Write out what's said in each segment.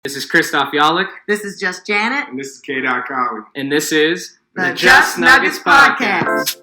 This is Christoph Yalik. This is Just Janet. And this is K. Colley. And this is the Just Nuggets Podcast.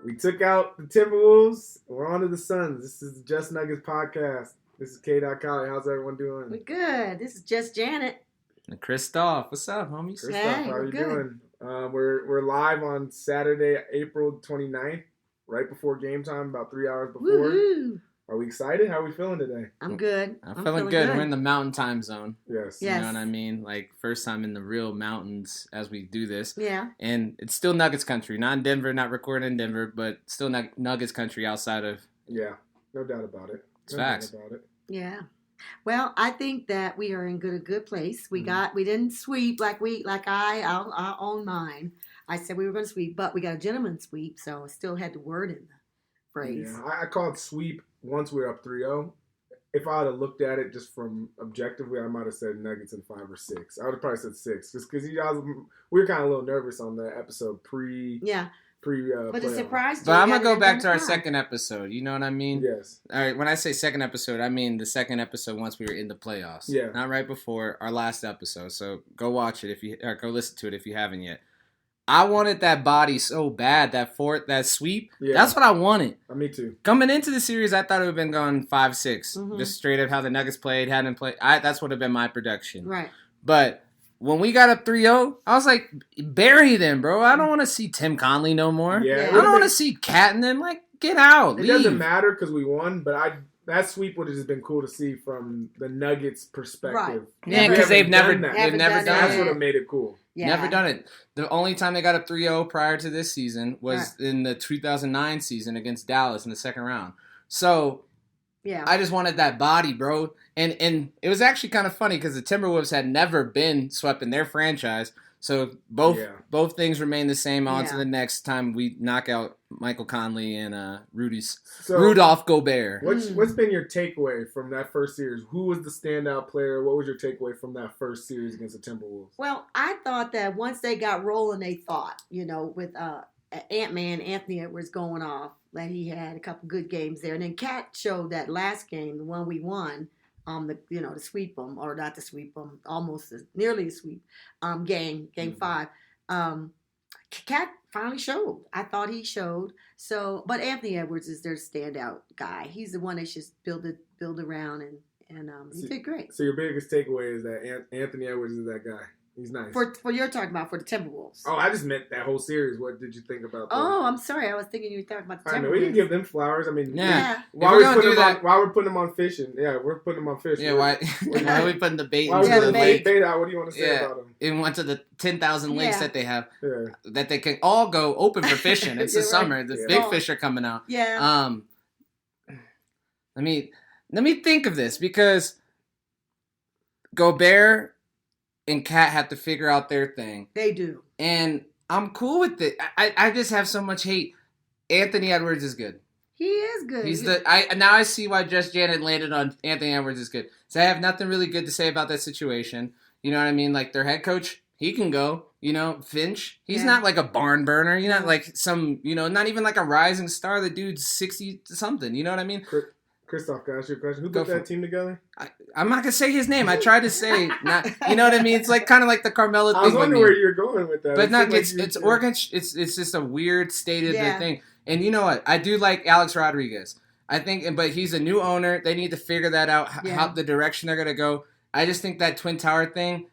We took out the Timberwolves. We're on to the Suns. This is the Just Nuggets Podcast. This is K. Colley. How's everyone doing? We're good. This is Just Janet. And Christoph. What's up, homies? Christoph, Hey, how are you good. doing? We're live on Saturday, April 29th, right before game time, about 3 hours before. Woohoo! Are we excited? How are we feeling today? I'm good. I'm feeling good. We're in the mountain time zone. Yes. Yeah. You know what I mean? Like, first time in the real mountains as we do this. Yeah. And it's still Nuggets country. Not in Denver, not recording in Denver, but still Nuggets country outside of... Yeah, no doubt about it. It's facts. Doubt about it. Yeah. Well, I think that we are in a good place. We didn't sweep I'll own mine. I said we were going to sweep, but we got a gentleman's sweep, so I still had the word in the phrase. Yeah, I called sweep once we were up 3-0. If I would have looked at it just from objectively, I might have said Nuggets in 5 or 6. I would have probably said 6, just because we were kind of a little nervous on that episode Yeah. But playoff. the surprise. But I'm going to go back to our second episode. You know what I mean? Yes. All right, when I say second episode, I mean the second episode once we were in the playoffs. Yeah. Not right before our last episode. So go watch it or go listen to it if you haven't yet. I wanted that body so bad, that sweep. Yeah. That's what I wanted. Me too. Coming into the series, I thought it would have been going 5-6. Mhm. Just straight up how the Nuggets played, hadn't played. That's would have been my production. Right. But when we got up 3-0, I was like, bury them, bro. I don't want to see Tim Conley no more. Yeah. I don't want to see Cat and them. Like, get out. It Leave. doesn't matter because we won, but that sweep would have just been cool to see from the Nuggets' perspective. Right. Yeah, because they've never done that. they've never done That's it. what have made it cool. Yeah. Never done it. The only time they got up 3-0 prior to this season was in the 2009 season against Dallas in the second round. So Yeah. I just wanted that body, bro. And it was actually kind of funny because the Timberwolves had never been swept in their franchise. So both things remain the same on to Yeah. the next time we knock out Michael Conley and So, Rudolph Gobert. What's been your takeaway from that first series? Who was the standout player? What was your takeaway from that first series against the Timberwolves? Well, I thought that once they got rolling, they thought, with Ant-Man, Anthony Edwards going off, that he had a couple good games there. And then Cat showed that last game, the one we won, to sweep them, or not to sweep them, nearly a sweep, game 5. Cat finally showed. I thought he showed. So, but Anthony Edwards is their standout guy. He's the one they should build around, and he did great. So your biggest takeaway is that Anthony Edwards is that guy. He's nice. For you're talking about for the Timberwolves. Oh, I just meant that whole series. What did you think about that? Oh, I'm sorry. I was thinking you were talking about the I Timberwolves. know, we didn't give them flowers. I mean, Yeah. while we're gonna we're do that- while we're putting them on fishing, we're putting them on fish. Yeah, why are we putting the bait Why into are we the putting lake? bait out? What do you want to say about them? It went to the 10,000 lakes Yeah. that they have Yeah. that they can all go open for fishing. It's the You're right. summer. The Yeah. big Oh. fish are coming out. Yeah. Let me think of this because Gobert and Kat have to figure out their thing. They do. And I'm cool with it. I just have so much hate. Anthony Edwards is good. He is good. He's now I see why Just Janet landed on Anthony Edwards is good. So I have nothing really good to say about that situation. You know what I mean? Like their head coach, he can go. Finch, he's not like a barn burner. You're not like some, not even like a rising star. The dude's 60 something. You know what I mean? Christoph, can I ask you a question? Who Go put for that it. team together? I'm not gonna say his name. I tried to say not. You know what I mean? It's like kind of like the Carmelo thing. I was with wondering me. where you're going with that. But It not seemed it's like organ. It's just a weird state of the Yeah. thing. And you know what? I do like Alex Rodriguez. I think, but he's a new owner. They need to figure that out. How the direction they're gonna go. I just think that Twin Tower thing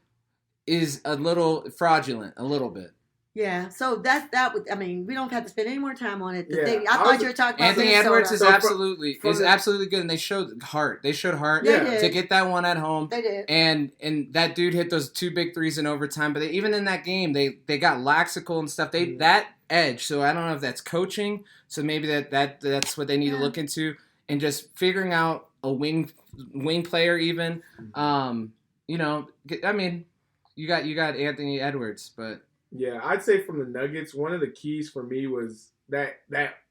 is a little fraudulent, a little bit. Yeah. So that would. I mean, we don't have to spend any more time on it. Yeah. I thought you were talking about Anthony Minnesota. Edwards is So absolutely from the- absolutely good, and they showed heart. They showed heart They Yeah. did. to get that one at home. They did. And that dude hit those 2 big threes in overtime. But even in that game, they got laxical and stuff. That edge. So I don't know if that's coaching. So maybe that's what they need to look into, and just figuring out a wing player even. I mean, you got Anthony Edwards, but Yeah, I'd say from the Nuggets, one of the keys for me was that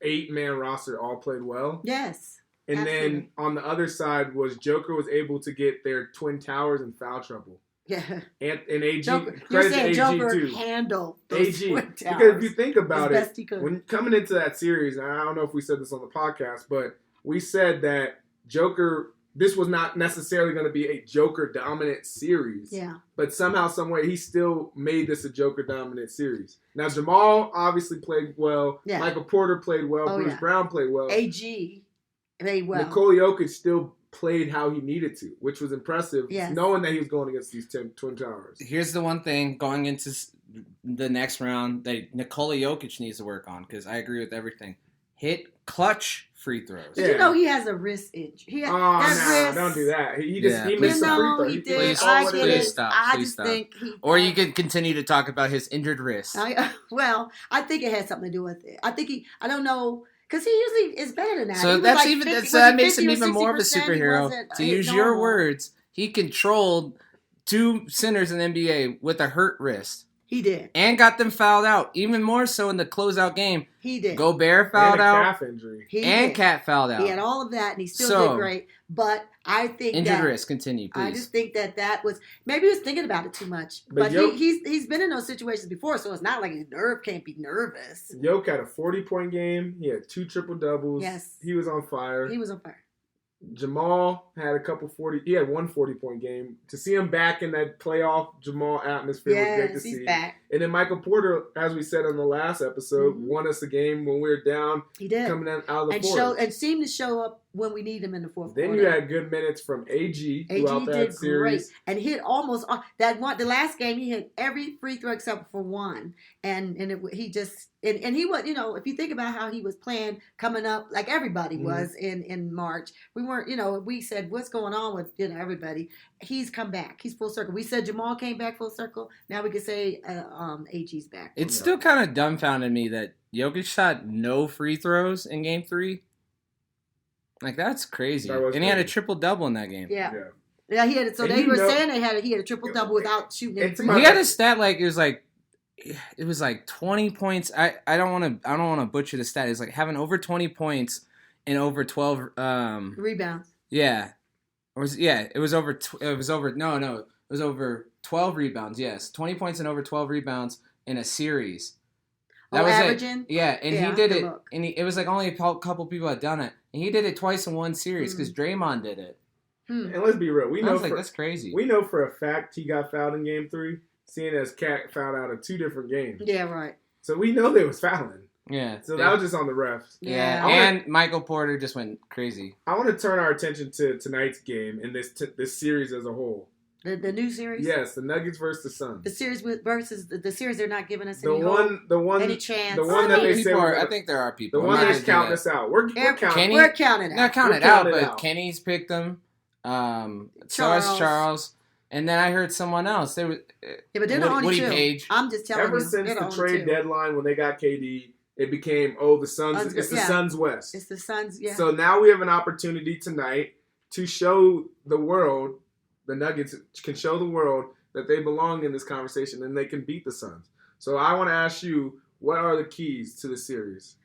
8-man roster all played well. Yes. And Absolutely. then on the other side was Joker was able to get their Twin Towers in foul trouble. Yeah. And AG, Joker, you're credit to saying AG Joker too. handled those AG, Twin because Towers if you think as about best it, he could. when coming into that series, and I don't know if we said this on the podcast, but we said that Joker, this was not necessarily going to be a Joker dominant series. Yeah. But somehow, some way, he still made this a Joker dominant series. Now Jamal obviously played well. Yeah. Michael Porter played well. Oh, Bruce yeah. Brown played well. AG played well. Nikola Jokic still played how he needed to, which was impressive, Yes. knowing that he was going against these Twin Towers. Here's the one thing going into the next round that Nikola Jokic needs to work on, because I agree with everything. Hit clutch free throws. But you know he has a wrist injury. He Oh, that wrist, don't do that. He Yeah. missed some free throws. he did. Please- I please get it. stop. I Please just stop. think he. Or you can continue to talk about his injured wrist. Well, I think it had something to do with it. I think he. I don't know. Because he usually is better than that. So He was that's like even 50 that, was so it that makes 50 him or even more of a 60%? He superhero. wasn't To his use your normal. words, he controlled 2 centers in the NBA with a hurt wrist He did. and got them fouled out. Even more so in the closeout game. He did. Gobert And fouled a out calf injury. He and did. Cat fouled out. He had all of that, and he still So, did great. But I think Injured that wrist. Continue, I please. just think that was maybe he was thinking about it too much. But But Jokic- he's been in those situations before, so it's not like his nerve can't be nervous. Yoke had a 40-point game. He had 2 triple doubles. Yes. He was on fire. He was on fire. Jamal had a couple 40. He had one 40-point game. To see him back in that playoff Jamal atmosphere was great to Yes, he's see. back. And then Michael Porter, as we said on the last episode, Mhm. won us a game when we were down, He did. coming out of the And fourth. seemed to show up when we need him in the fourth Then quarter. you had good minutes from AG AG throughout that did series. great and hit almost that one. The last game he hit every free throw except for one, and he just and he was, if you think about how he was playing coming up, like everybody Mhm. was in March. We weren't, we said what's going on with everybody. He's come back. He's full circle. We said Jamal came back full circle. Now we can say AG's back. It's Yeah. still kind of dumbfounded me that Jokic shot no free throws in Game 3. Like, that's crazy. That was And he had a crazy. triple-double in that game. Yeah. Yeah. Yeah, he had it. So And they you were know- saying he had a triple double without shooting any It's free about- He had a stat like it was like 20 points. I don't want to butcher the stat. It's like having over 20 points and over 12 rebounds. yeah. It was over 12 rebounds. Yes. 20 points and over 12 rebounds in a series. That was averaging. it. Yeah, and Yeah, he did good it look. and it was like only a couple people had done it. And he did it twice in one series cuz Draymond did it. And let's be real. I was like, that's crazy. We know for a fact he got fouled in game 3, seeing as Cat fouled out of 2 different games. Yeah, right. So we know they was fouling. Yeah. So that was just on the refs. yeah. Yeah. And Michael Porter just went crazy. I want to turn our attention to tonight's game and this series as a whole. The new series. Yes, the Nuggets versus the The Suns. series versus the series they're not giving us The any hope, one, any chance. the one that they People said are, was I gonna- think there are people. the I'm one not that's gonna do counting that. us out. We're counting. Kenny- We're counting Not out. count We're it out, counting but out. Kenny's picked them. So Charles. has Charles. And then I heard someone else. There was Yeah, but they're the only Woody two. Page. I'm just telling Ever you. since they're the only trade two. deadline when they got KD, it became the Suns. It's the Yeah. Suns West. It's the Suns. Yeah. So now we have an opportunity tonight to show the world, the Nuggets can show the world that they belong in this conversation and they can beat the Suns. So I want to ask you, what are the keys to the series?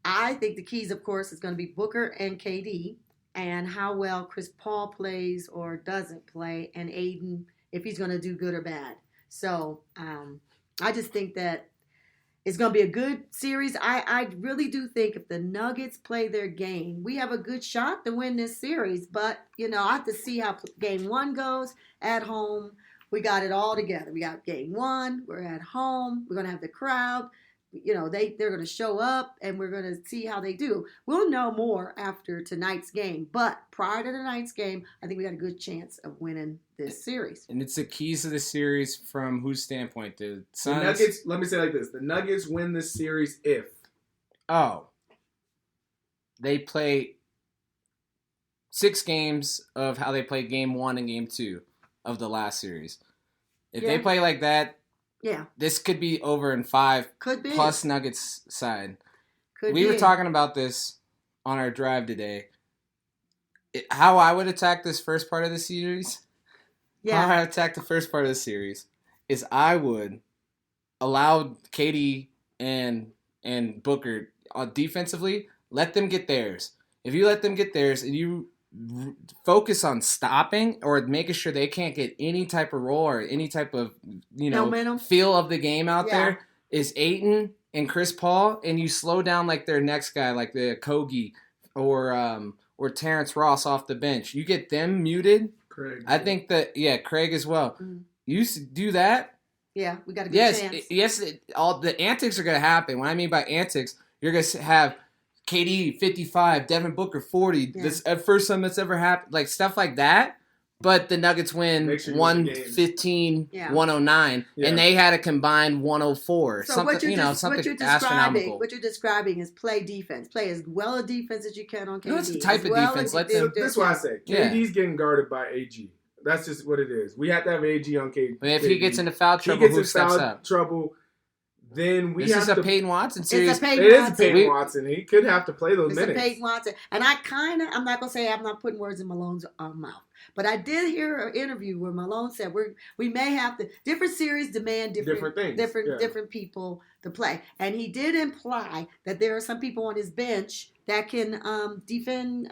I think the keys, of course, is going to be Booker and KD, and how well Chris Paul plays or doesn't play, and Aiden, if he's going to do good or bad. So I just think that it's going to be a good series. I really do think if the Nuggets play their game, we have a good shot to win this series. But, I have to see how game 1 goes at home. We got it all together. We got game 1. We're at home. We're going to have the crowd. They're going to show up, and we're going to see how they do. We'll know more after tonight's game. But prior to tonight's game, I think we got a good chance of winning this series. and it's the keys to the series from whose standpoint? The The Suns. Nuggets, let me say it like this. The Nuggets win this series if They play 6 games of how they played game 1 and game 2 of the last series. If they Yeah. play like that, Yeah, this could be over in 5 could be. plus Nuggets side. Could We be. were talking about this on our drive today. How I would attack this first part of the series, how I Yeah, attack the first part of the series, is I would allow Katie and Booker defensively, let them get theirs. If you let them get theirs and you focus on stopping or making sure they can't get any type of roll or any type of Momentum. feel of the game out Yeah. there is Ayton and Chris Paul, and you slow down like their next guy, like the Kogi or Terrence Ross off the bench. You get them muted. Craig. I think that Craig as well. Mhm. You do that. Yeah, we got a good Yes, chance. all the antics are going to happen. What I mean by antics, you're going to have KD 55, Devin Booker 40. Yeah. This first time that's ever happened, like stuff like that. But the Nuggets win Make sure you win the 115, Yeah. 109, Yeah. and they had a combined 104. So something, what you're, something what you're astronomical. describing is play defense. Play as well a defense as you can on KD. No, it's the type as of well defense. as Let you them- do- This is why I say Yeah. KD's getting guarded by AG. That's just what it is. We have to have AG on KD. I mean, if he gets into foul He trouble, gets who in steps foul up? trouble, then we This have is a to. Peyton Watson It's series. a Peyton It is Watson. Peyton We- Watson. He could have to play those It's a minutes. Peyton Watson. And I'm not going to say I'm not putting words in Malone's mouth. But I did hear an interview where Malone said we may have to, different series demand Different things. Yeah. different people to play. And he did imply that there are some people on his bench that can defend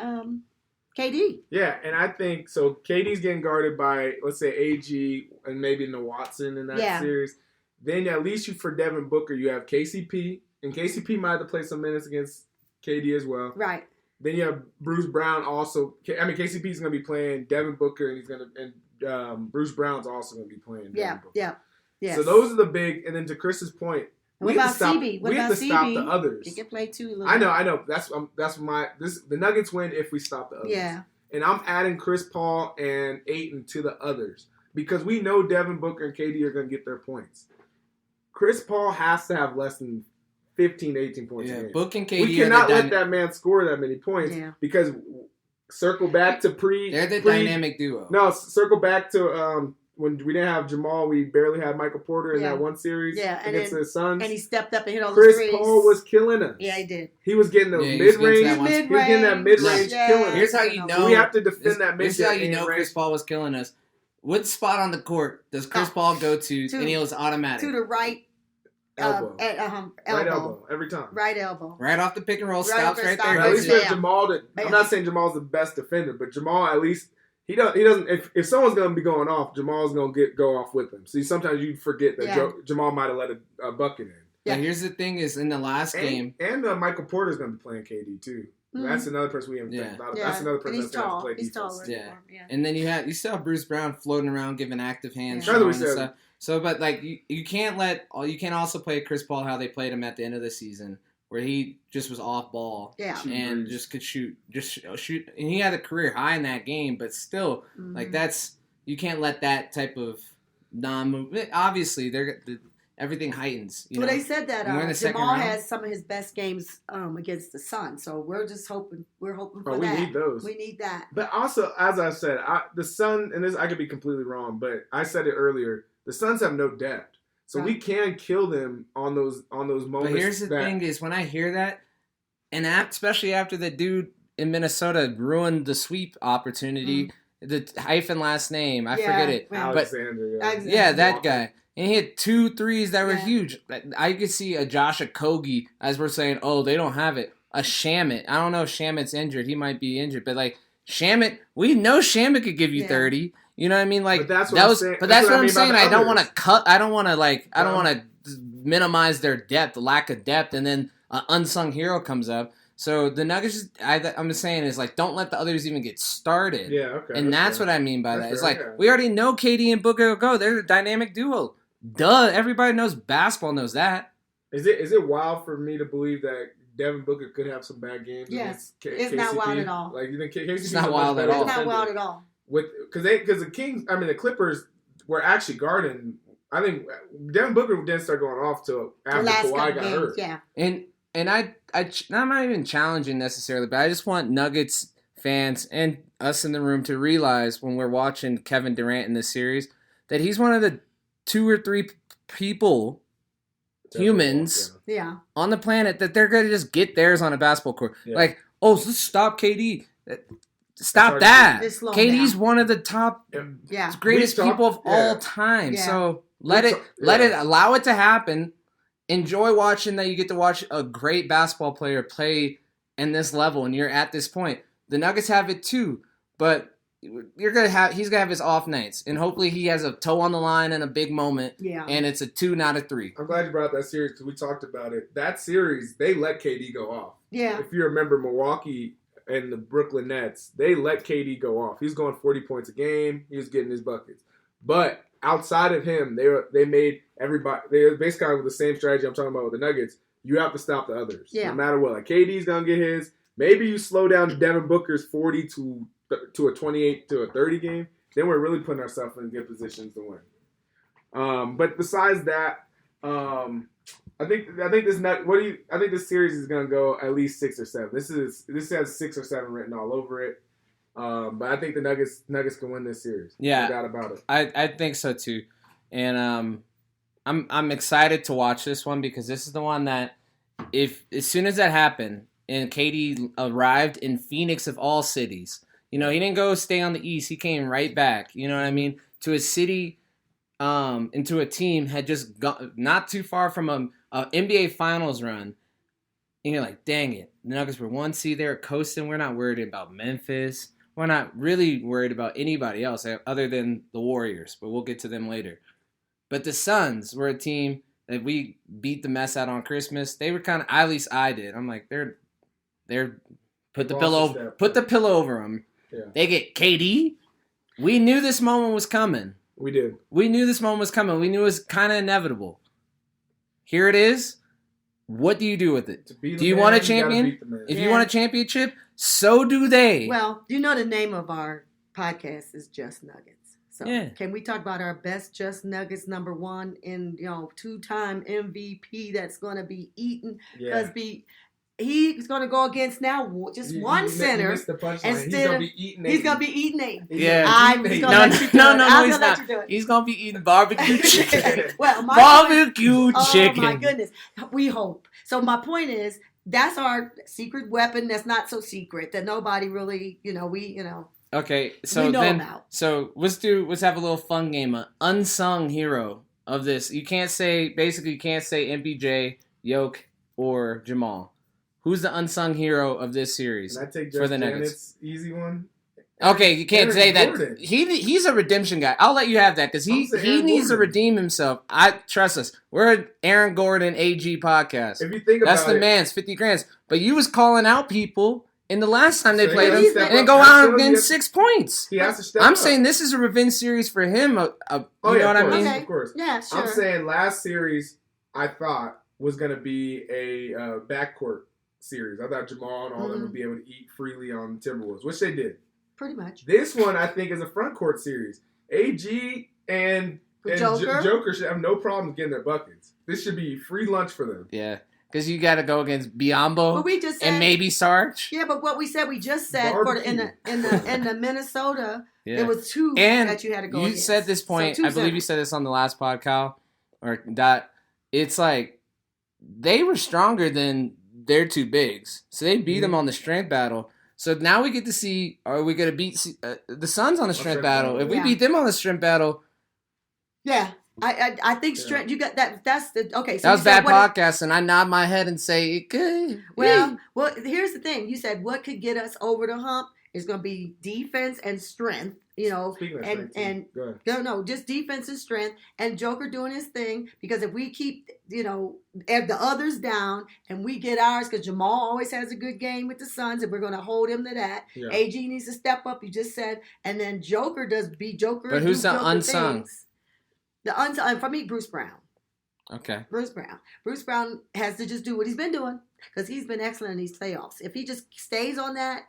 KD. Yeah, and I think so. KD's getting guarded by, let's say, AG and maybe the Watson in that Yeah. series. Then at least for Devin Booker, you have KCP, and KCP might have to play some minutes against KD as well. Right. Then you have Bruce Brown also. I mean, KCP's going to be playing Devin Booker, and Bruce Brown's also going to be playing. Yeah. Devin Booker. Yeah. Yes. So those are the big. And then to Chris's point, And what we have about to stop, CB? What we have about to stop CB? the others. He can play too. A little I bit. know. That's my. The Nuggets win if we stop the others. Yeah. And I'm adding Chris Paul and Ayton to the others because we know Devin Booker and KD are going to get their points. Chris Paul has to have less than 15, 18 points a Yeah, game. Book and KD We cannot are let that man score that many points Yeah. because circle back to they're the dynamic duo. No, circle back to when we didn't have Jamal, we barely had Michael Porter in Yeah. that one series Yeah, and against then- the Suns. And he stepped up and hit all Chris the threes. Paul was killing us. Yeah, he did. He was getting those Yeah, he was getting to mid-range. that one- He was getting that mid-range Yeah. killing Here's us. how you So know. We have to defend This, that this is how you mid-range. know Chris Paul was killing us. What spot on the court does Chris Paul go to, To- and he was automatic? To the right elbow. elbow. Right elbow every time. Right elbow. Right off the pick and roll, Right stops off the right stop. there. Now, at least hits we it. have Jamal. I'm Bam. not saying Jamal's the best defender, but Jamal at least he doesn't. If someone's gonna be going off, Jamal's gonna go off with him. See, sometimes you forget that Yeah. Jamal might have let a bucket in. But Yeah. here's the thing: is in the last game, And Michael Porter's gonna be playing KD too. Mhm. That's another person we haven't Yeah. think about. Yeah. That's another person And he's that's gonna have tall. to play He's defense. taller. Yeah. Yeah. and then you still have Bruce Brown floating around giving active hands, Yeah. That's what showing we and said. stuff. So, but like you can't you can't also play Chris Paul how they played him at the end of the season, where he just was off ball Yeah. Shoot and breeze. just could shoot, and he had a career high in that game. But still, like Mhm. you can't let that type of non-move. Obviously, everything heightens. You Well, know? they said that And we're in the second Jamal round. has some of his best games against the Suns, so we're just hoping. We're hoping for Oh, we that. need those. We need that. But also, as I said, the Sun, and this I could be completely wrong, but I said it earlier. The Suns have no depth, so we Right. can kill them on those moments. But here's the thing: is when I hear that, and especially after the dude in Minnesota ruined the sweep opportunity, the hyphen last name, I Yeah, forget it. yeah. But Alexander, yeah. Alexander. yeah, that guy. And he had 2 threes that were Yeah. huge. I could see a Josh Okogie, as we're saying, oh, they don't have it. A Shamit. I don't know if Shamit's injured. He might be injured. But, like, Shamit, we know Shamit could give you Yeah. 30. You know what I mean? Like, But that's what that I'm was, saying- but that's that's what I what I'm mean by saying. the I don't want to others. cut. I don't want to, like, I don't No. want to minimize their depth, the lack of depth. And then an unsung hero comes up. So the Nuggets, I'm just saying, is like, don't let the others even get started. Yeah, okay. And that's fair. what I mean by That's that. It's fair, like, yeah. we already know KD and Booker will go. They're a dynamic duo. Duh. Everybody knows basketball knows that. Is it wild for me to believe that Devin Booker could have some bad games? Yes. against It's not KCP? wild at all. Like you think KCP It's not wild at It's all. not wild at all. Because the Kings, I mean the Clippers were actually guarding. I think Devin Booker didn't start going off till The after last Kawhi couple got games, hurt. yeah. And I'm not even challenging necessarily, but I just want Nuggets fans and us in the room to realize when we're watching Kevin Durant in this series that he's one of the 2 or 3 people, humans, Yeah. on the planet that they're going to just get theirs on a basketball court. Yeah. Like, oh, so let's stop KD. Stop hard that. Just slow him KD's down. one of the top Yeah. Yeah. greatest We talk- people of yeah. all time. Yeah. So let Yeah. it allow it to happen. Enjoy watching that you get to watch a great basketball player play in this level and you're at this point. The Nuggets have it too. but he's gonna have his off nights, and hopefully he has a toe on the line in a big moment. Yeah. And it's a 2, not a 3. I'm glad you brought up that series because we talked about it. That series, they let KD go off. Yeah. If you remember Milwaukee and the Brooklyn Nets, they let KD go off. He's going 40 points a game. He was getting his buckets. But outside of him, they made everybody. They were basically with the same strategy I'm talking about with the Nuggets. You have to stop the others, no matter what. Like KD's gonna get his. Maybe you slow down Devin Booker's 40 to a 28 to a 30 game. Then we're really putting ourselves in good positions to win. But besides that, I think this series is gonna go at least 6 or 7. This has 6 or 7 written all over it. But I think the Nuggets can win this series. Yeah, no doubt about it. I think so too, and I'm excited to watch this one because this is the one that as soon as that happened and KD arrived in Phoenix of all cities, he didn't go stay on the East. He came right back. You know what I mean? To a city, into a team had just gone not too far from a NBA Finals run. And you're like, dang it, the Nuggets were 1 seed there coasting. We're not worried about Memphis. We're not really worried about anybody else other than the Warriors, but we'll get to them later. But the Suns were a team that we beat the mess out on Christmas. They were kind of, at least I did. I'm like, they're put the pillow over them. Yeah. They get KD. We knew this moment was coming. We did. We knew this moment was coming. We knew it was kind of inevitable. Here it is. What do you do with it? Do you want a champion? If you want a championship, so do they. Well, the name of our podcast is Just Nuggets. So Can we talk about our best Just Nuggets number 1 and 2-time MVP that's going to be eaten because he's going to go against now just one center. He's going to be eating. He's going to be eating 8. Yeah. No, he's not. He's going to be eating barbecue chicken. Barbecue chicken. Oh my goodness. We hope. So my point is that's our secret weapon that's not so secret that nobody really, Okay, so we know about. So let's have a little fun game. An unsung hero of this. You can't say MPJ, Yoke, or Jamal. Who's the unsung hero of this series for the Nuggets? Easy one. Okay, you can't say Gordon. that. He's a redemption guy. I'll let you have that because he needs to redeem himself. Trust us. We're an Aaron Gordon AG podcast. If you think about that's the man's 50 grand. But you was calling out people in the last time they played him and then go out and get 6 points. He has to step I'm up. saying this is a revenge series for him. You know what I mean? Okay. Of course. Yeah, sure. I'm saying last series I thought was going to be a backcourt series. I thought Jamal and all them would be able to eat freely on Timberwolves, which they did. Pretty much. This one, I think, is a front court series. AG and Joker should have no problem getting their buckets. This should be free lunch for them. Yeah, because you got to go against Biyombo and maybe Sarge. Yeah, but what we just said in the Minnesota, there was 2 that you had to go against. You said this point. I believe you said this on the last pod, Kyle, or Dot. It's like they were stronger than their 2 bigs, so they beat them on the strength battle. So now we get to see, are we going to beat the Suns on the strength battle? If we beat them on the strength battle. Yeah. I think strength, you got that. That's the, okay. So that was bad podcast, and I nod my head and say, it could. Well, here's the thing. You said what could get us over the hump is going to be defense and strength. Just defense and strength, and Joker doing his thing. Because if we keep, the others down and we get ours, because Jamal always has a good game with the Suns, and we're going to hold him to that. Yeah. AG needs to step up. You just said, and then Joker does be Joker. But who's the unsung? Things. The unsung for me, Bruce Brown. Okay. Bruce Brown has to just do what he's been doing because he's been excellent in these playoffs. If he just stays on that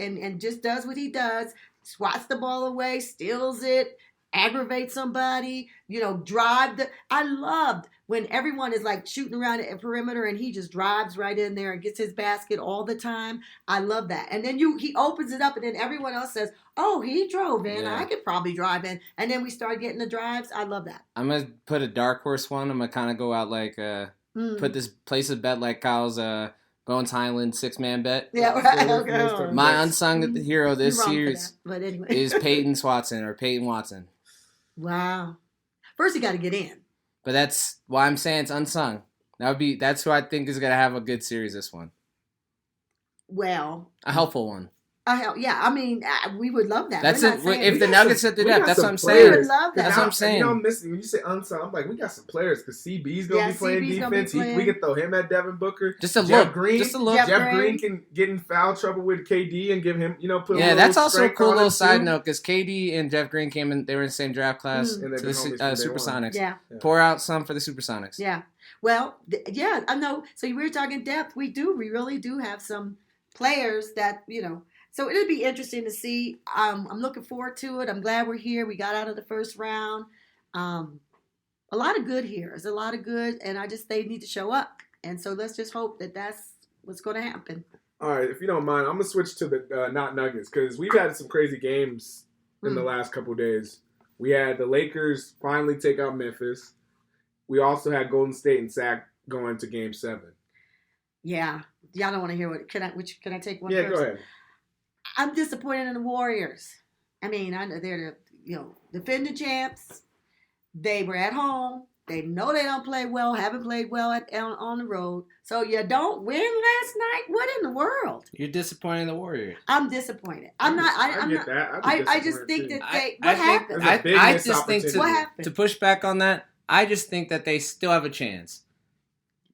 and just does what he does. Swats the ball away, steals it, aggravates somebody, drive I loved when everyone is like shooting around at a perimeter and he just drives right in there and gets his basket all the time. I love that. And then he opens it up and then everyone else says, oh, he drove in. Yeah. I could probably drive in. And then we start getting the drives. I love that. I'm going to put a dark horse one. I'm going to kind of go out like, put this place of bet like Kyle's Bones Highland 6-man bet. Yeah, right. Okay. My unsung hero this series but anyway. is Peyton Watson. Wow. First, you got to get in. But that's why I'm saying it's unsung. That's who I think is going to have a good series this one. Well. A helpful one. Hell, yeah. I mean, we would love that. That's We're it. not saying If we the got Nuggets some- hit the we depth, got that's what some I'm we saying. would love that. That's what I'm saying. You know, I'm missing when you say unsung. I'm like, we got some players because CB's gonna Yeah, be playing CB's gonna be defense. We playing. can throw him at Devin Booker. Just a Jeff look. Green, Just a look. Jeff Jeff Green. Green can get in foul trouble with KD and give him, put a Yeah, little that's also a strength cool on little him, side too. note because KD and Jeff Green came in. They were in the same draft class Mm. And to they've the been homies from day one. Supersonics. Yeah. Pour out some for the Supersonics. Yeah. Well, yeah, I know. So we were talking depth. We really do have some players that, so it'll be interesting to see. I'm looking forward to it. I'm glad we're here. We got out of the first round. A lot of good here. There's a lot of good, and they need to show up. And so let's just hope that that's what's going to happen. All right, if you don't mind, I'm gonna switch to the not Nuggets because we've had some crazy games in the last couple days. We had the Lakers finally take out Memphis. We also had Golden State and Sac going to Game 7. Yeah. Y'all don't want to hear what can I take one Yeah, first? go ahead. I'm disappointed in the Warriors. I mean, I know they're the defending champs. They were at home. They know they don't play well, haven't played well on the road. So you don't win last night? What in the world? You're disappointed in the Warriors. I'm disappointed. I'm not. I I'm get not. that. I'd be I just disappointed, think too. that they. I What think- happened? That's a big I missed just think opportunity. What happened? to push back on that, I just think that they still have a chance.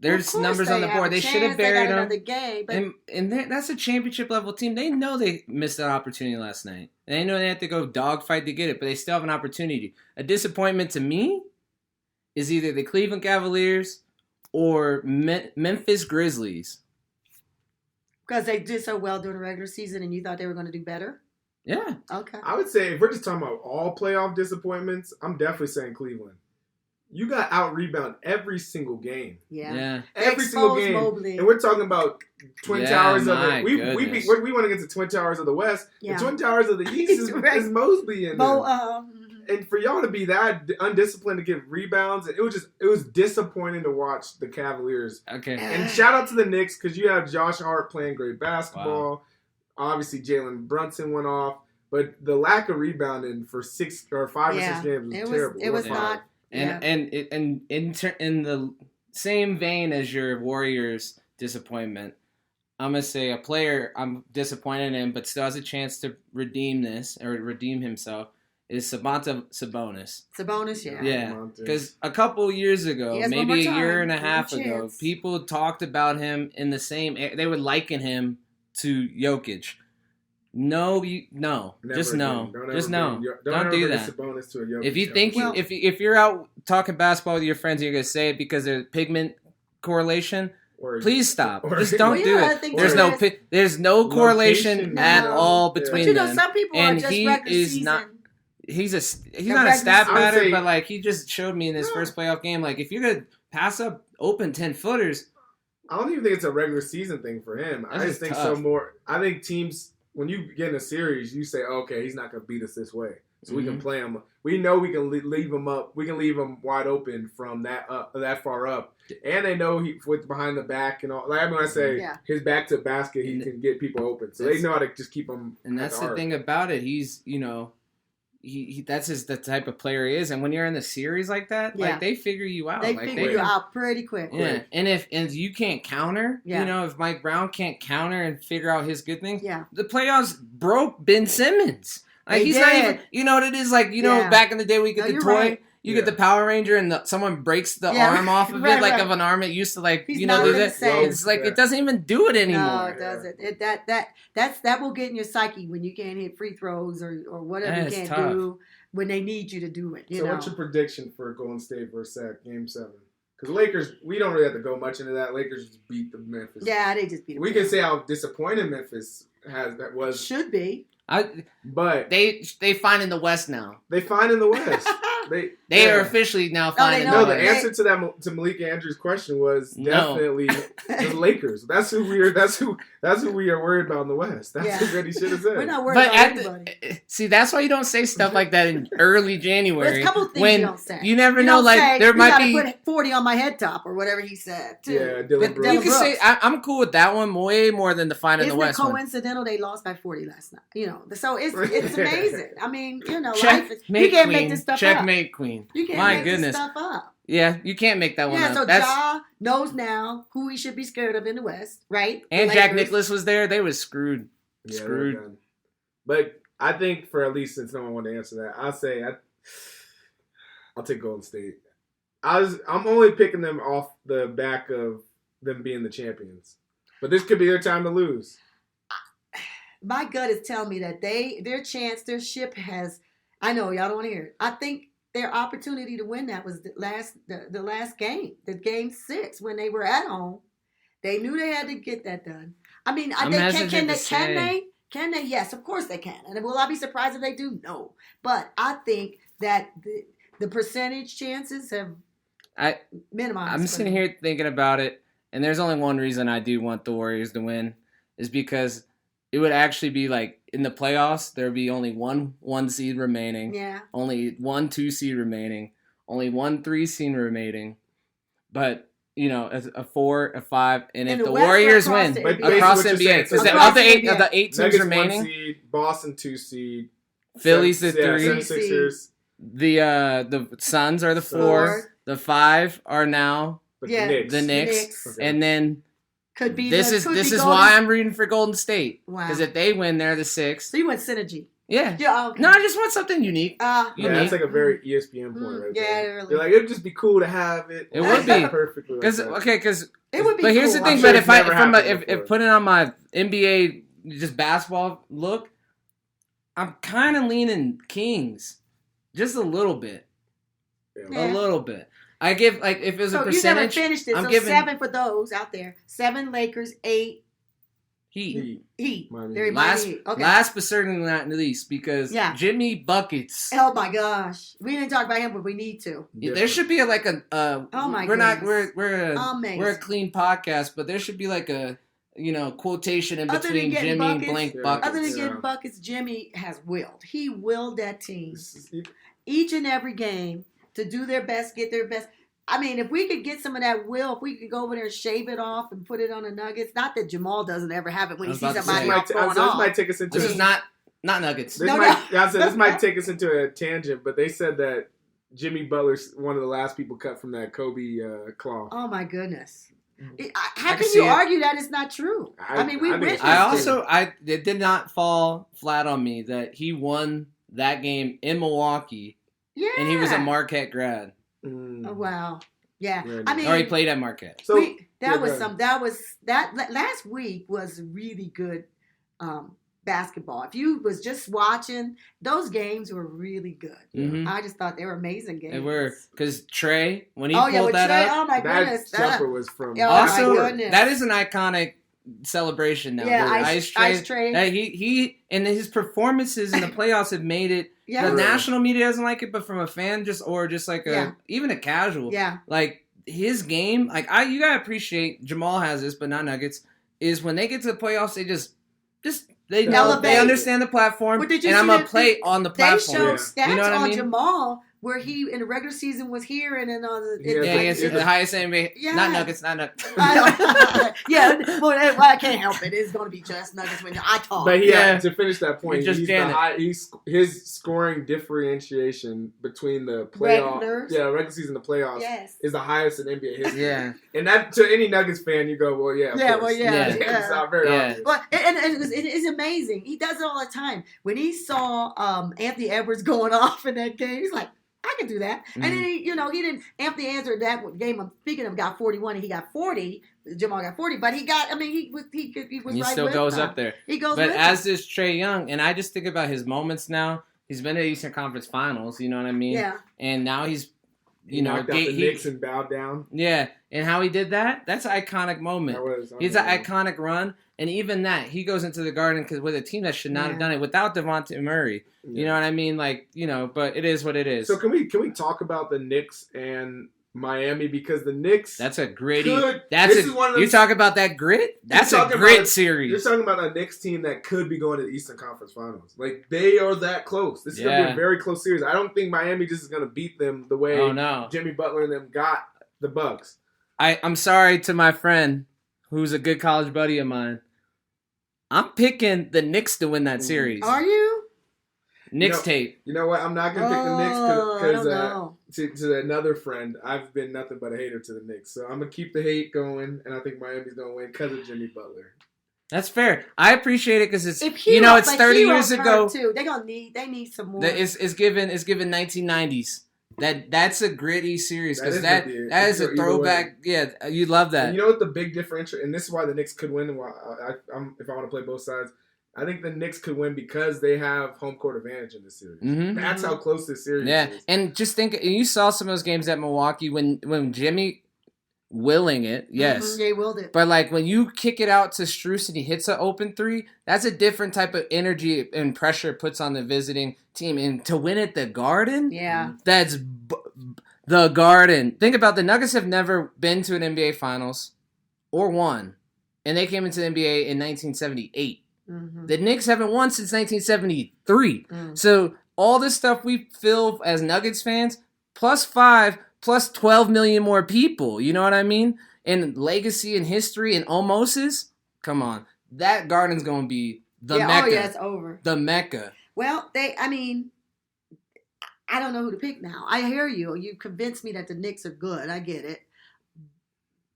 There's Of course numbers on the have board. a They should have chance. They buried got them. another game, but And that's a championship level team. They know they missed that opportunity last night. They know they have to go dogfight to get it, but they still have an opportunity. A disappointment to me is either the Cleveland Cavaliers or Memphis Grizzlies. because they did so well during the regular season, and you thought they were going to do better. Yeah. Okay. I would say if we're just talking about all playoff disappointments, I'm definitely saying Cleveland. You got out rebound every single game. Yeah. Yeah. They Every single exposed game. Mobley. And we're talking about Twin Yeah, Towers of my it. We goodness. we went against the Twin Towers of the West. Yeah. The Twin Towers of the East is, Right. is Mosley in there. And for y'all to be that undisciplined to get rebounds, it was disappointing to watch the Cavaliers. Okay. And shout out to the Knicks because you have Josh Hart playing great basketball. Obviously, Jalen Brunson went off, but the lack of rebounding for 5 or 6 games was terrible. It was Or not. five. And in the same vein as your Warriors disappointment, I'm gonna say a player I'm disappointed in, but still has a chance to redeem himself. Is Sabonis. Sabonis, yeah. Yeah, Montes. because a couple years ago, He has one maybe a more year time. and a One half more ago, chance. people talked about him in the same. They would liken him to Jokic. No, Never just again. no, Don't just ever no. bring- Don't ever do bring that. Sabonis to a Jokic If you think conversation. if you're out talking basketball with your friends, and you're gonna say it because there's pigment correlation. Or- Please stop. or- Just don't Well, do yeah, I it. think There's that's- there's no correlation Location, at no. all Yeah. between But you know, them. some people And are just he regular is season. not- He's The not a stat regular- I would batter, say- but like he just showed me in his first playoff game. Like if you're gonna pass up open 10-footers, I don't even think it's a regular season thing for him. That's I just just think tough. I think teams, when you get in a series, you say, okay, he's not going to beat us this way. So we can Mhm. play him. We know we can leave him up. We can leave him wide open from that far up. And they know he with behind the back and all. Like when I say Yeah. his back to basket, he And can get people open. So they know how to just keep him. and at that's the the arc. thing about it. He's he that's the type of player he is. And when you're in the series like that, Yeah. like they figure you out. They like, figure you out pretty quick. Yeah, and if you can't counter, Yeah. if Mike Brown can't counter and figure out his good things, Yeah. the playoffs broke Ben Simmons. Like They he's not did. even, you know what it is like. Yeah. Back in the day we get No, the you're toy, right. you Yeah. get the Power Ranger, and someone breaks the Yeah. arm off of Right, it, like right. of an arm. It used to like He's do not that. the same. It's like Yeah. it doesn't even do it anymore. No, it doesn't. That will get in your psyche when you can't hit free throws or whatever Yeah, you it's can't tough. do when they need you to do it. You So know. what's your prediction for Golden State versus Game 7? Because Lakers, we don't really have to go much into that. Lakers just beat the Memphis. Yeah, they just beat them. We can say how disappointed Memphis was, Should be. but They find in the West now. they find in the West. They yeah. are officially now they finding know No, the the they- West. answer to Malik Andrews' question was No. definitely the Lakers. That's who we are. That's who we are worried about in the West. That's Yeah. what he should have said. We're not worried But about at anybody. see, that's why you don't say stuff like that in early There's January. a couple things when you don't say. you never You know, don't like say, there "You might gotta be. put 40 on my head top or whatever he said. Too. Yeah, But Dylan you Brooks. can say I'm cool with that one way more than the find in the Isn't it West one. coincidental they lost by 40 last night? So it's amazing. I mean, life is, Checkmate you can't queen. make this stuff Checkmate queen. up. You can't My make goodness. this stuff up. Yeah, you can't make that one Yeah, up. so That's Ja knows now who he should be scared of in the West, right? and The Jack Lakers. Nicklaus was there. They was screwed. Yeah, Screwed. they're done. But I think for at least since no one wanted to answer that, I'll take Golden State. I'm only picking them off the back of them being the champions, but this could be their time to lose. My gut is telling me that their ship has. I know y'all don't want to hear it. I think their opportunity to win that was the last game, the game 6 when they were at home. They knew they had to get that done. I mean, I'm can hesitant they? to say. Can they? Yes, of course they can. And will I be surprised if they do? No. But I think that the percentage chances have minimized. I'm sitting here thinking about it, and there's only one reason I do want the Warriors to win is because it would actually be like in the playoffs, there would be only one seed remaining, Yeah. only 1 2 seed remaining, only 1 3 seed remaining, but a 4, a 5, and if the West or Warriors across win the But NBA? across the basically what NBA, you're saying, because across of the the eight NBA. teams Nuggets remaining, 1 seed, Boston 2 seed, Philly's the 3, 76ers, the Suns are the 4, the 5 are now the Yeah. Knicks. the Knicks, Okay. and then Could be. this is Golden- why I'm rooting for Golden State, Wow. because if they win, they're the 6th. So you went synergy. Yeah. Yeah. Okay. No, I just want something unique. Yeah, unique. that's like a very ESPN point right yeah, there. really. You're like, it'd just be cool to have it. It would be. Perfectly. Because Like that. It would be. but here's cool. the thing. I'm But sure if it's I never from happened if before. putting on my NBA just basketball look, I'm kind of leaning Kings, just a little bit, Yeah. a little bit. I give like if it was a So you never percentage, finished it. I'm So giving 7 for those out there. 7 Lakers, 8 Heat. Heat. Miami They're Heat. Last, Miami Heat. Okay. last but certainly not least, because Yeah. Jimmy buckets. Oh my gosh, we didn't talk about him, but we need to. There should be like a. Oh my we're not. goodness. We're a clean podcast, but there should be like a quotation in Other than between getting Jimmy and buckets- blank Yeah. buckets. Other than Yeah. getting buckets, Jimmy has willed. He willed that team This is- each and every game to do their best, get their best. I mean, if we could get some of that will, if we could go over there and shave it off and put it on the Nuggets. Not that Jamal doesn't ever have it when I he was sees about to somebody say. else going this off. might take us into This is not Nuggets. This No, this might take us into a tangent, but they said that Jimmy Butler's one of the last people cut from that Kobe claw. Oh my goodness! Mm-hmm. How can can see you it. argue that it's not true? I mean, we I think witnessed it's it. It did not fall flat on me that he won that game in Milwaukee, Yeah. and he was a Marquette grad, Mm. Oh, wow. Yeah. Yeah, I mean, or he played at Marquette. So that yeah, was last week was really good basketball. If you was just watching, those games were really good. Mhm. I just thought they were amazing games. They were because Trey when he Oh yeah, pulled with that Trey. up. Oh my that goodness. jumper was from. Oh, my Also, goodness. that is an iconic celebration now. Yeah, the Ice Tray. That he and his performances in the playoffs have made it. Yeah. The national media doesn't like it, but from a fan or just like Yeah. even a casual, Yeah. like his game, like you gotta appreciate Jamal has this, but not Nuggets, is when they get to the playoffs, they just they know Elevate. they understand the platform, But did you and I'm see gonna that play on the They platform. showed Yeah. stats You know what I on mean? Jamal where he in the regular season was here and then on the Yeah, Yeah, like, against yeah. the highest NBA, Yeah. not Nuggets, not Nuggets. yeah, well, I can't help it. It's going to be just Nuggets when I talk. But Yeah. to finish that point, Just he's Janet. his scoring differentiation between the playoff, Regulars. regular season, and the playoffs yes. is the highest in NBA history. Yeah, And that to any Nuggets fan, you go, well, yeah, of Yeah, course. well, yeah, Yeah. It's not very Yeah. obvious. But and it's amazing. He does it all the time. When he saw Anthony Edwards going off in that game, he's like, I can do that. And then he didn't. Anthony answered that game. I'm speaking of got 41 and he got 40. Jamal got 40, but he got. I mean, he was he right still with goes them. up there. He goes. But with as them. is Trey Young, and I just think about his moments now. He's been to the Eastern Conference Finals, you know what I mean? Yeah. And now he's, He knocked out the he- Knicks and bowed down. yeah. And how he did that's an iconic moment. That was It's an unbelievable. iconic run, and even that he goes into the Garden because with a team that should not have Yeah. done it without Devontae Murray. You know what I mean? Like but it is what it is. So can we talk about the Knicks and Miami, because the Knicks That's a gritty. could. That's this is one of you those, talk about that grit. That's a talking grit about- You're series. talking about a Knicks team that could be going to the Eastern Conference Finals. Like, they are that close. This is going to be Yeah. a very close series. I don't think Miami just is going to beat them the way Oh no. Jimmy Butler and them got the Bucks. I'm sorry to my friend, who's a good college buddy of mine. I'm picking the Knicks to win that series. Are you? Knicks No. tape. You know what? I'm not going to pick the Knicks Oh, I because don't know. to another friend, I've been nothing but a hater to the Knicks. So I'm going to keep the hate going, and I think Miami's going to win because of Jimmy Butler. That's fair. I appreciate it because it's If it's but 30 Hero's years ago. hurt too. They need some more. It's given 1990s. That's a gritty series because that gritty. is a throwback. Yeah, you love that. And you know what the big differential, and this is why the Knicks could win. If I want to play both sides, I think the Knicks could win because they have home court advantage in this series. Mm-hmm. That's how close this series is. And just think, you saw some of those games at Milwaukee when Jimmy willing it, yes. They willed it. But like when you kick it out to Strus and he hits an open three, that's a different type of energy and pressure it puts on the visiting team. And to win at the Garden, that's the Garden. Think about the Nuggets have never been to an NBA Finals or won, and they came into the NBA in 1978. Mm-hmm. The Knicks haven't won since 1973. So all this stuff we feel as Nuggets fans, +5, plus 12 million more people. You know what I mean? And legacy and history and almost's. Come on. That Garden's going to be the Mecca. Oh, yeah, it's over. The Mecca. Well, I don't know who to pick now. I hear you. You convinced me that the Knicks are good. I get it.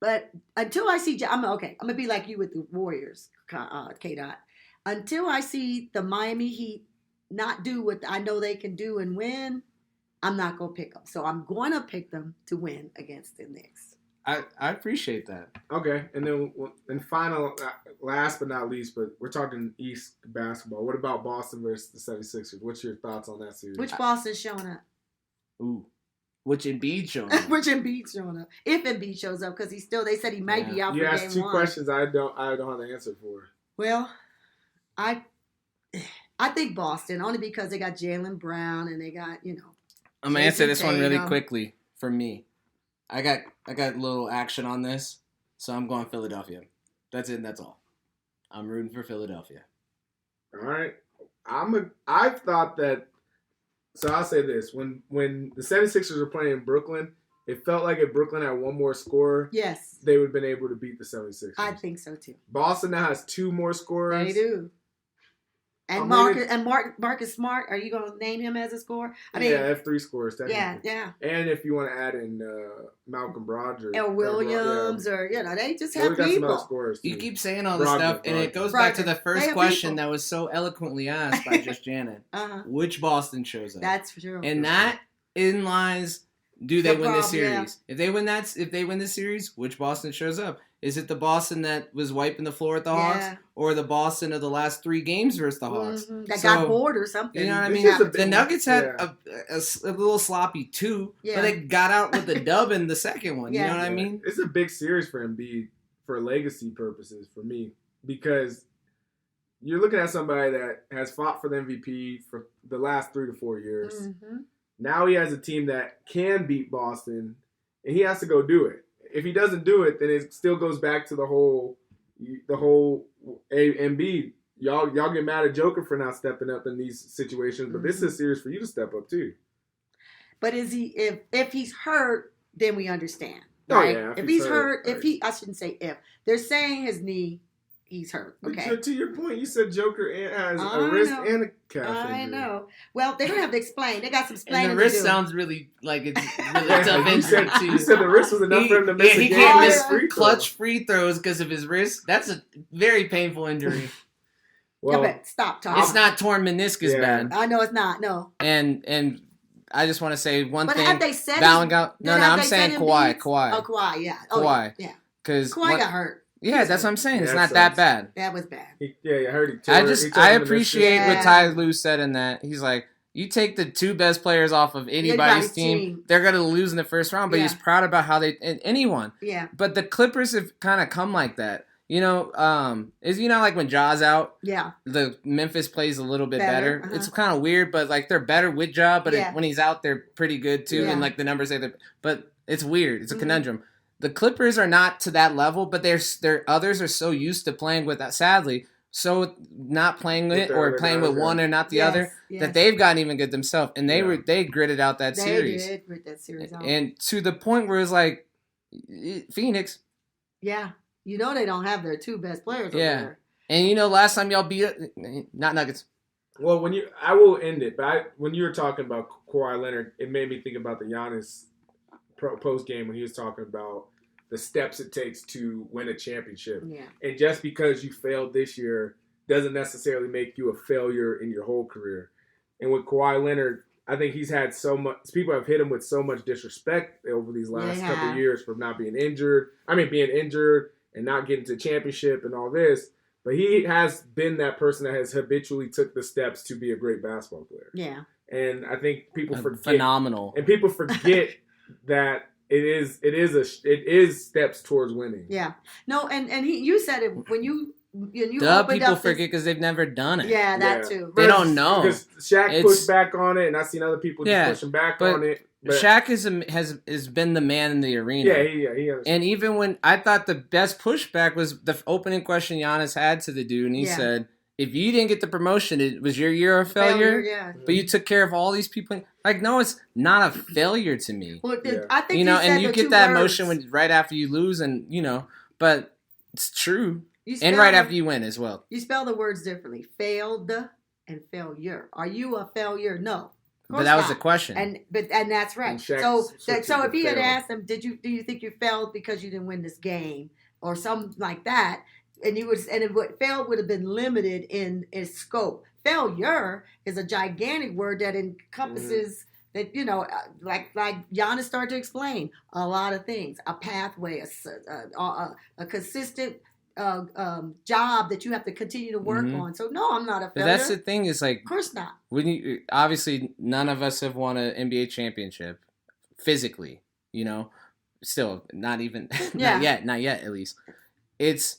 But until I see, I'm going to be like you with the Warriors, K-Dot. Until I see the Miami Heat not do what I know they can do and win, I'm not going to pick them. So I'm going to pick them to win against the Knicks. I appreciate that. Okay. And then final, last but not least, but we're talking East basketball. What about Boston versus the 76ers? What's your thoughts on that series? Which Boston's showing up? Ooh. Which Embiid showing up? Which Embiid showing up? If Embiid shows up, because they said he might be out for game 1. You asked two questions I don't have the answer for. Well, I think Boston, only because they got Jaylen Brown and they got, I'm going to answer this one really quickly for me. I got a little action on this, so I'm going Philadelphia. That's it and that's all. I'm rooting for Philadelphia. All right. I thought that, so I'll say this. When the 76ers were playing in Brooklyn, it felt like if Brooklyn had one more scorer, yes, they would have been able to beat the 76ers. I think so too. Boston now has 2 more scorers. They do. And Marcus Smart, are you going to name him as a scorer? I mean, have 3 scorers. Yeah. And if you want to add in Malcolm Brogdon. Or Williams, they just have got people. Some other scorers too. You keep saying all this stuff, and it goes back to the first question that was so eloquently asked by just Janet. Which Boston shows up? That's for sure. And that in lies, do they win this series? Yeah. If they win this series, which Boston shows up? Is it the Boston that was wiping the floor at the Hawks, or the Boston of the last 3 games versus the Hawks? That got bored or something. You know what I mean? The Nuggets had a little sloppy too, but they got out with a dub in the second one. You know what I mean? It's a big series for Embiid for legacy purposes for me, because you're looking at somebody that has fought for the MVP for the last 3 to 4 years. Mm-hmm. Now he has a team that can beat Boston, and he has to go do it. If he doesn't do it, then it still goes back to the whole Embiid. Y'all get mad at Joker for not stepping up in these situations, but this is a series for you to step up too. But is he? If he's hurt, then we understand. Right? Oh yeah. If he's hurt, I shouldn't say if. They're saying his knee. He's hurt. Okay. But to your point, you said Joker has a wrist and a calf injury. I know. Well, they're gonna have to explain. They got some explaining. And the wrist sounds really like it's really tough injury too. You said the wrist was enough for him to miss a game. He can't miss clutch free throws because of his wrist. That's a very painful injury. Well, stop talking. It's not torn meniscus bad. I know it's not. No. And I just want to say one thing. But have they said? No, I'm saying Kawhi. Oh, Kawhi. Yeah. Kawhi. Yeah. Because Kawhi got hurt. Yeah, that's what I'm saying. It's not that bad. That was bad. I heard it. I appreciate what Ty Lue said in that. He's like, you take the 2 best players off of anybody's team, they're going to lose in the first round. But he's proud about how anyone. Yeah. But the Clippers have kind of come like that. Like when Ja's out, the Memphis plays a little bit better. It's kind of weird, but like they're better with Ja, but when he's out, they're pretty good too. And like the numbers say that, but it's weird. It's a conundrum. The Clippers are not to that level, but their others are so used to playing with that. Sadly, so not playing it or playing with one or not the other that they've gotten even good themselves, and they gritted out that series. They did grit that series out, and to the point where it's like Phoenix. Yeah, they don't have their 2 best players. Over there. And last time y'all beat not Nuggets. Well, I will end it, but when you were talking about Kawhi Leonard, it made me think about the Giannis post game when he was talking about the steps it takes to win a championship. Yeah. And just because you failed this year doesn't necessarily make you a failure in your whole career. And with Kawhi Leonard, I think he's had so much. People have hit him with so much disrespect over these last couple of years for not being injured. Being injured and not getting to championship and all this. But he has been that person that has habitually took the steps to be a great basketball player. Yeah. And I think people forget. Phenomenal. And people forget that it is steps towards winning. Yeah. No, and you said it when you Duh, people forget because they've never done it. Yeah, that too. They don't know. Because Shaq pushed back on it, and I've seen other people just pushing back on it. But Shaq has been the man in the arena. He understands. And even when I thought the best pushback was the opening question Giannis had to the dude, and he said, if you didn't get the promotion, it was your year of failure. Yeah. But you took care of all these people. Like, no, it's not a failure to me. Well, I think and you get that emotion right after you lose, and but it's true. And right after you win as well. You spell the words differently. Failed and failure. Are you a failure? No. But that was the question. And that's right. So if he had asked him, do you think you failed because you didn't win this game or something like that, failed would have been limited in its scope. Failure is a gigantic word that encompasses that like Giannis started to explain a lot of things, a pathway, a consistent job that you have to continue to work on. So no, I'm not a failure. But that's the thing is like, of course not. When obviously none of us have won an NBA championship physically, still not even not yet at least. It's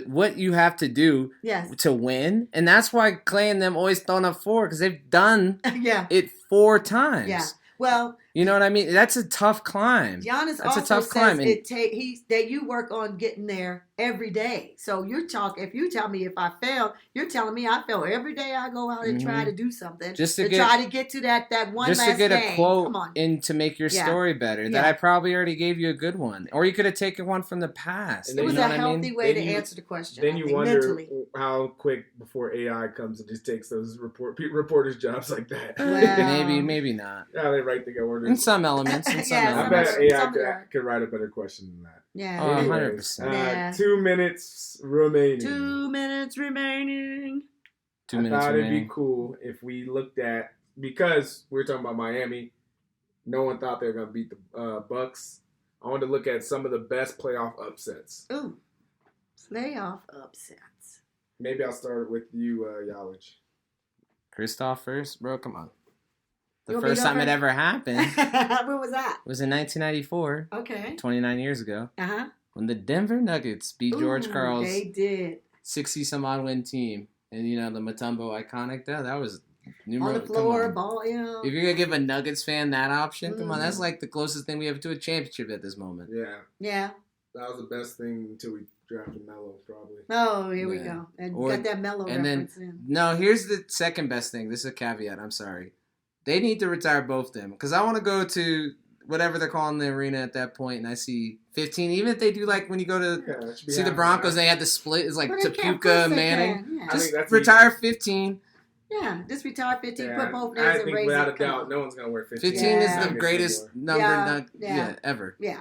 what you have to do to win, and that's why Clay and them always thrown up 4 because they've done it 4 times. Yeah. Well, you know what I mean? That's a tough climb. Giannis That's also a tough says climb. that you work on getting there every day. So if you tell me if I fail, you're telling me I fail every day. I go out and try to do something try to get to that one last game. Just to get a quote in to make your story better. That I probably already gave you a good one, or you could have taken one from the past. It was a healthy way to answer the question. Then you wonder how quick before AI comes and just takes those reporters' jobs like that. Well, maybe not. Yeah, they write the order. In some elements. I bet AI could write a better question than that. Yeah. 100%. 2 minutes remaining. 2 minutes remaining. I thought it'd be cool if we looked at, because we were talking about Miami, no one thought they were going to beat the Bucks. I wanted to look at some of the best playoff upsets. Ooh, playoff upsets. Maybe I'll start with you, Yalich. Kristoff first? Bro, come on. The first time it ever happened. When was that? It was in 1994. Okay. 29 years ago. Uh-huh. When the Denver Nuggets beat George Karl's they did 60-some-odd win team. And, the Mutombo iconic, that was... on the floor, ball, If you're going to give a Nuggets fan that option, come on, that's like the closest thing we have to a championship at this moment. Yeah. Yeah. That was the best thing until we drafted Melo, probably. Oh, here we go. And got that Melo reference in. No, here's the second best thing. This is a caveat. I'm sorry. They need to retire both of them. Because I want to go to whatever they're calling the arena at that point, and I see 15. Even if they do, like, when you go to see the Broncos, they had the split. It's like Tapuka, Manning. Yeah. Just retire 15. Yeah, just retire 15. Yeah, put both names I and think raise without it. a doubt, no one's going to wear 15. 15 is the greatest number ever. Yeah,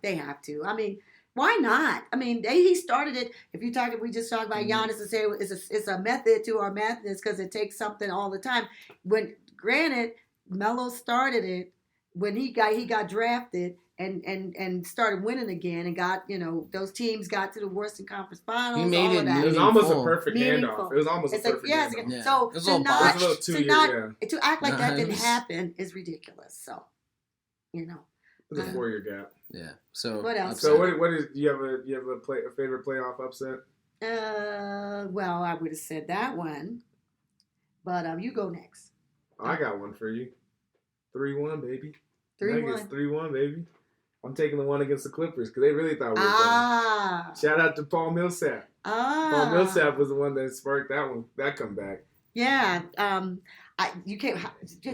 they have to. I mean, why not? I mean, he started it. If we just talked about Giannis and say it's a method to our madness because it takes something all the time. Granted, Melo started it when he got drafted and started winning again and got, those teams got to the Western Conference Finals. He made it. It was almost a perfect handoff. It was almost a perfect handoff. Yeah. So to act like that didn't happen is ridiculous. So, It was a 4-year gap. Yeah. So what else? So what is? Do you have a favorite playoff upset? Well, I would have said that one, but you go next. I got one for you. 3-1, baby. 3-1. 3-1, baby. I'm taking the one against the Clippers because they really thought we were done. Shout out to Paul Millsap. Paul Millsap was the one that sparked that comeback. Yeah. You can't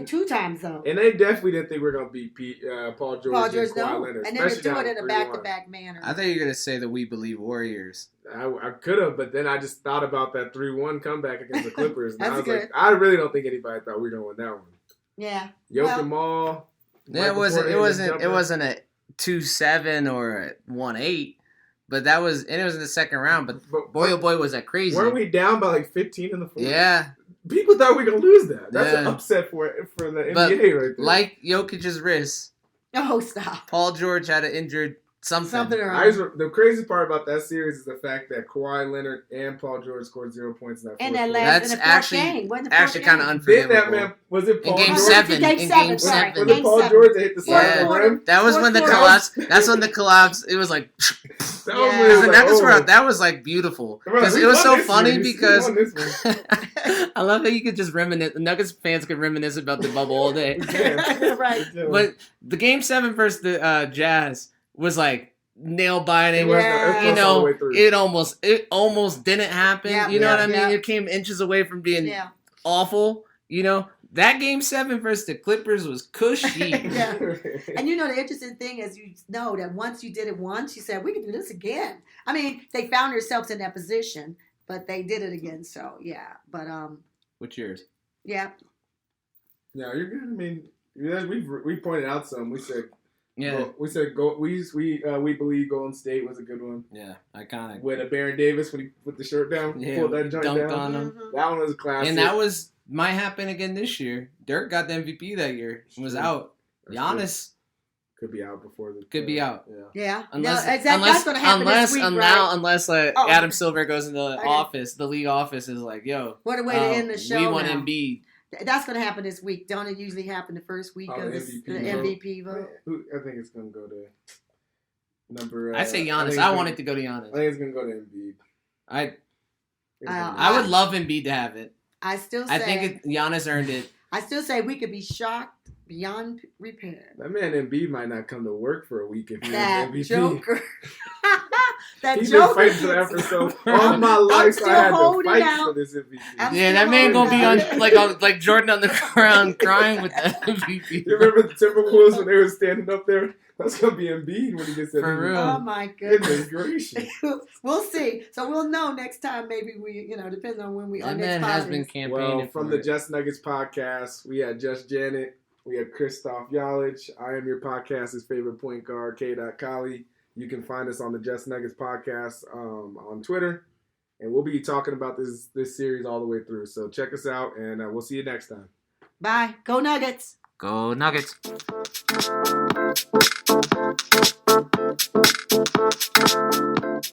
2 times though. And they definitely didn't think we were going to beat Paul George and Kawhi Leonard. And then to do it in a back-to-back manner. I thought you were going to say that we believe Warriors. I could have, but then I just thought about that 3-1 comeback against the Clippers. That's and I was good. like, I really don't think anybody thought we were going to win that one. Yeah. Jokic Mall. Yeah, it wasn't 2-7 or 1-8, but it was in the second round. But boy, oh boy, was that crazy! Weren't we down by like 15 in the fourth? Yeah, people thought we were gonna lose that. That's an upset for the but NBA right there. like Jokic's wrist, Oh, stop. Paul George had an injured something. The crazy part about that series is the fact that Kawhi Leonard and Paul George scored 0 points in that And fourth that quarter. last That's game. actually kind of Then unforgivable. that man was it Paul in game George? seven. Game In seven, game sorry. seven. Was it Paul George that hit the side of the Yeah. rim? That was when the Fourth collapse. That's when the collapse. It was like. That Yeah. was when it was The like, Nuggets oh. were that was like beautiful because We it was won so this funny series. We because won this one. I love how you could just reminisce. The Nuggets fans could reminisce about the bubble all day. We can. Right. But the game 7 versus the Jazz was like nail biting. Yeah. You All the know, way through. it almost didn't happen. Yeah. You know what I Yeah. mean? It came inches away from being Yeah. awful. You know, that game 7 versus the Clippers was cushy. Yeah. And you know, the interesting thing is, you know that once you did it once, you said, we can do this again. I mean, they found themselves in that position, but they did it again. So, yeah. But, What's yours? yeah. Yeah, you're good. I mean, we pointed out some. We said, Yeah. well, we said we believe Golden State was a good one. Yeah, iconic. With Baron Davis when he put the shirt down, Yeah, pulled that joint dunked down. on him. Mhm. That one was a classic. And that might happen again this year. Dirk got the MVP that year. Was True. out. That's Giannis could be out before the. could be out. Yeah. Yeah. Unless, no, exactly. That's going to happen this week, right? unless Oh, Adam Silver goes in the okay. office, the league office is like, yo, What a way to end the show we want now. Embiid. That's going to happen this week. Don't it usually happen the first week Oh, of the the MVP MVP vote? I think it's gonna go to number. I say Giannis. think I it's want gonna- it to go to I Giannis. think it's gonna go to Embiid. I would love Embiid to have it. I still say, I think Giannis earned it. I still say we could be shocked beyond repair. That man Embiid might not come to work for a week if he That wins MVP. Joker. That He's been Joker. fighting for that for so all my life. still I had to holding fight out. for this MVP. I'm Yeah, that still man gonna be holding on like Jordan on the ground crying with the MVP. You remember the Timberwolves when they were standing up there? That's gonna be Embiid when he gets that For MVP. real. Oh my Goodness goodness. gracious. We'll see. So we'll know next time. Maybe we, depends on when we That our man next has podcast. been campaigning Well, from for the it. Just Nuggets podcast, we had Just Janet, we had Christoph Yalich. I am your podcast's favorite point guard, K. Kali. You can find us on the Just Nuggets podcast on Twitter, and we'll be talking about this series all the way through. So check us out, and we'll see you next time. Bye. Go Nuggets. Go Nuggets.